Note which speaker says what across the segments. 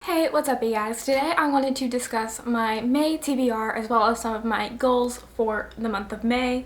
Speaker 1: Hey, what's up you guys? Today I wanted to discuss my May TBR as well as some of my goals for the month of May.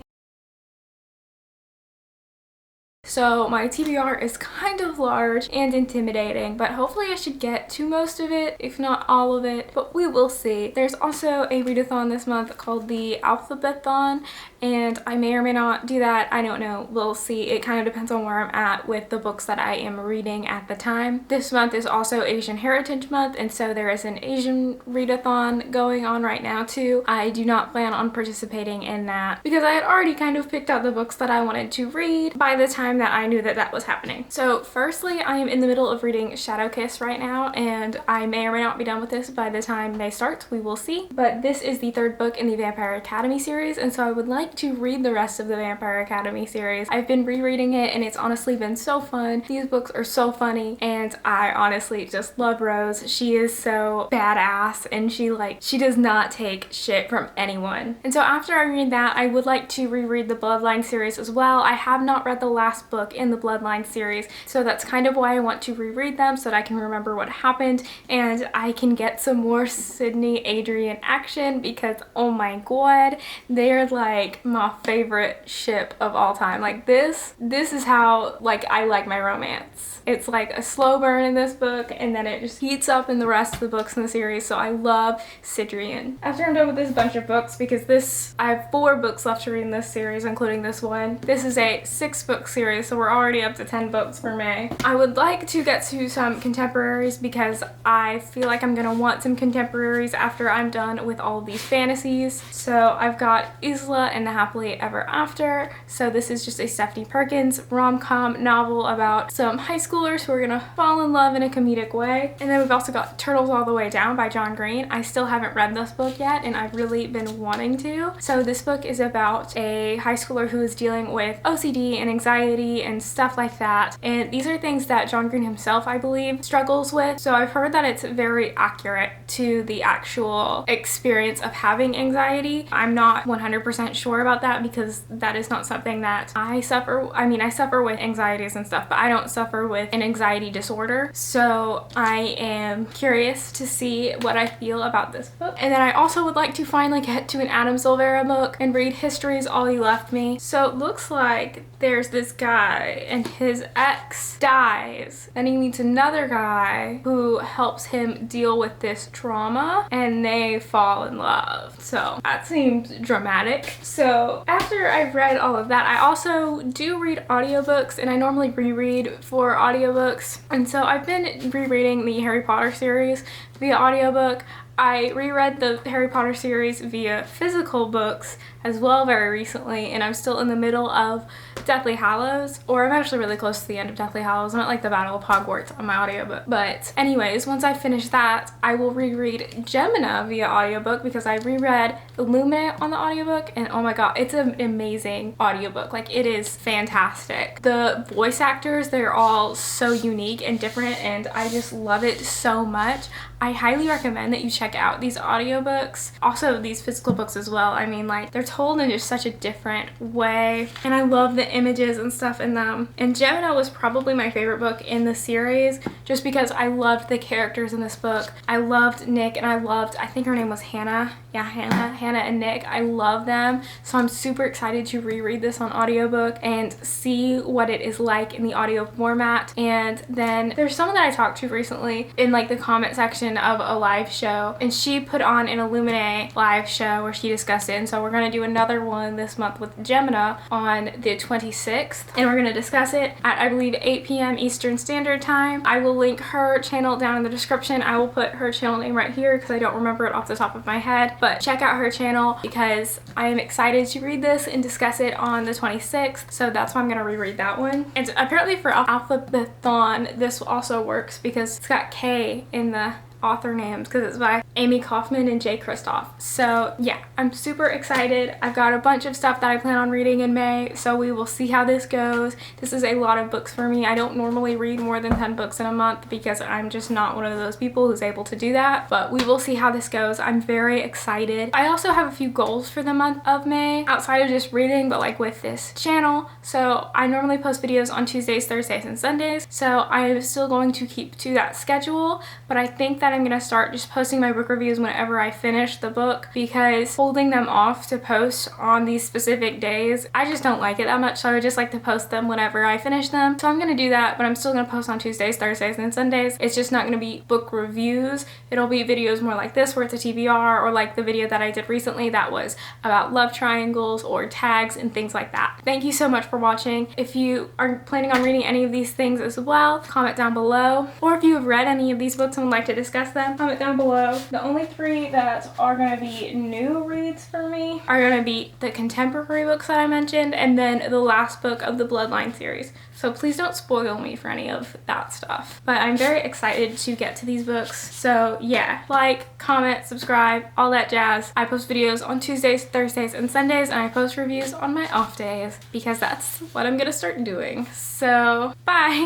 Speaker 1: So my TBR is kind of large and intimidating, but hopefully I should get to most of it, if not all of it, but we will see. There's also a readathon this month called the Alphabetathon, and I may or may not do that. I don't know. We'll see. It kind of depends on where I'm at with the books that I am reading at the time. This month is also Asian Heritage Month, and so there is an Asian readathon going on right now too. I do not plan on participating in that because I had already kind of picked out the books that I wanted to read by the time that I knew that that was happening. So firstly, I am in the middle of reading Shadow Kiss right now, and I may or may not be done with this by the time May starts. We will see. But this is the third book in the Vampire Academy series, and so I would like to read the rest of the Vampire Academy series. I've been rereading it, and it's honestly been so fun. These books are so funny, and I honestly just love Rose. She is so badass, and she does not take shit from anyone. And so after I read that, I would like to reread the Bloodline series as well. I have not read the last book in the Bloodline series, so that's kind of why I want to reread them so that I can remember what happened and I can get some more Sydney Adrian action, because oh my god, they're like my favorite ship of all time. Like this is how like I like my romance. It's like a slow burn in this book, and then it just heats up in the rest of the books in the series, so I love Sidrian. After I'm done with this bunch of books, because I have 4 books left to read in this series, including this one. This is a 6-book series, so we're already up to 10 books for May. I would like to get to some contemporaries because I feel like I'm gonna want some contemporaries after I'm done with all of these fantasies. So I've got Isla and the Happily Ever After. So this is just a Stephanie Perkins rom-com novel about some high schoolers who are gonna fall in love in a comedic way. And then we've also got Turtles All the Way Down by John Green. I still haven't read this book yet, and I've really been wanting to. So this book is about a high schooler who is dealing with OCD and anxiety and stuff like that. And these are things that John Green himself, I believe, struggles with. So I've heard that it's very accurate to the actual experience of having anxiety. I'm not 100% sure about that because that is not something that I suffer. I mean, I suffer with anxieties and stuff, but I don't suffer with an anxiety disorder. So I am curious to see what I feel about this book. And then I also would like to finally get to an Adam Silvera book and read History's All You Left Me. So it looks like there's this guy and his ex dies, and he meets another guy who helps him deal with this trauma, and they fall in love. So that seems dramatic. So after I've read all of that, I also do read audiobooks, and I normally reread for audiobooks. And so I've been rereading the Harry Potter series via audiobook. I reread the Harry Potter series via physical books as well very recently, and I'm still in the middle of Deathly Hallows, or I'm actually really close to the end of Deathly Hallows. I'm at like the Battle of Hogwarts on my audiobook. But anyways, once I finish that, I will reread Gemina via audiobook because I reread Illuminate on the audiobook, and oh my god, it's an amazing audiobook. Like, it is fantastic. The voice actors, they're all so unique and different, and I just love it so much. I highly recommend that you check out these audiobooks, also these physical books as well. I mean, like, they're told in just such a different way, and I love the images and stuff in them. And Gemina was probably my favorite book in the series just because I loved the characters in this book. I loved Nick, and I think her name was Hannah. Yeah, Hannah and Nick. I love them. So I'm super excited to reread this on audiobook and see what it is like in the audio format. And then there's someone that I talked to recently in like the comment section of a live show, and she put on an Illuminate live show where she discussed it. And so we're going to do another one this month with Gemina on the 26th, and we're going to discuss it at, I believe, 8 p.m. Eastern Standard Time. I will link her channel down in the description. I will put her channel name right here because I don't remember it off the top of my head, but check out her channel because I am excited to read this and discuss it on the 26th. So that's why I'm going to reread that one. And apparently for Alphabetathon, this also works because it's got K in the author names because it's by Amy Kaufman and Jay Kristoff. So yeah, I'm super excited. I've got a bunch of stuff that I plan on reading in May, so we will see how this goes. This is a lot of books for me. I don't normally read more than 10 books in a month because I'm just not one of those people who's able to do that, but we will see how this goes. I'm very excited. I also have a few goals for the month of May outside of just reading, but like with this channel. So I normally post videos on Tuesdays, Thursdays, and Sundays, so I am still going to keep to that schedule, but I think that I'm gonna start just posting my book reviews whenever I finish the book, because holding them off to post on these specific days, I just don't like it that much. So I would just like to post them whenever I finish them. So I'm gonna do that, but I'm still gonna post on Tuesdays, Thursdays, and Sundays. It's just not gonna be book reviews. It'll be videos more like this where it's a TBR, or like the video that I did recently that was about love triangles or tags and things like that. Thank you so much for watching. If you are planning on reading any of these things as well, comment down below. Or if you have read any of these books and would like to discuss them, comment down below. The only 3 that are gonna be new reads for me are gonna be the contemporary books that I mentioned, and then the last book of the Bloodline series. So please don't spoil me for any of that stuff. But I'm very excited to get to these books. So yeah, like, comment, subscribe, all that jazz. I post videos on Tuesdays, Thursdays, and Sundays, and I post reviews on my off days because that's what I'm gonna start doing. So bye!